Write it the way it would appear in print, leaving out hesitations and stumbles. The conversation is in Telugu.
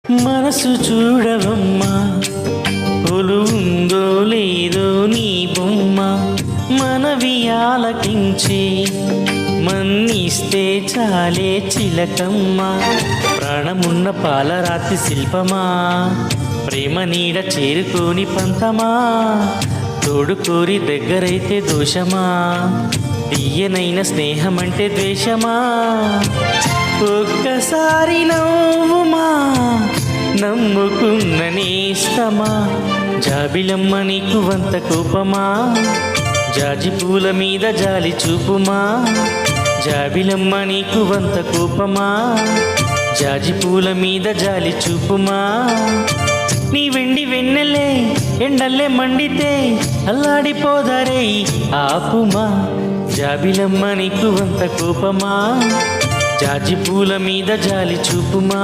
మనసు చూడవమ్మా, కొలువుందో లేదో నీ బొమ్మ, మనవి ఆలకించి మన్నిస్తే చాలే చిలకమ్మ. ప్రాణమున్న పాలరాతి శిల్పమా, ప్రేమ నీడ చేరుకోని పంతమా, తోడుకోరి దగ్గరైతే దోషమా, తీయనైన స్నేహమంటే ద్వేషమా. ఒక్కసారి నవ్వుమా, నమ్ముకున్న నేస్తమా, జాబిలమ్మ నీకు వంత కోపమా, జాజి పూల మీద జాలి చూపుమా. జాబిలమ్మ నీకు వంత కోపమా, జాజి పూల మీద జాలి చూపుమా. నీ వెండి వెన్నెలే ఎండల్లే మండితే అల్లాడిపోదరే ఆపుమా. జాబిలమ్మ నీకు వంత కోపమా, జాజి పూల మీద జాలి చూపుమా.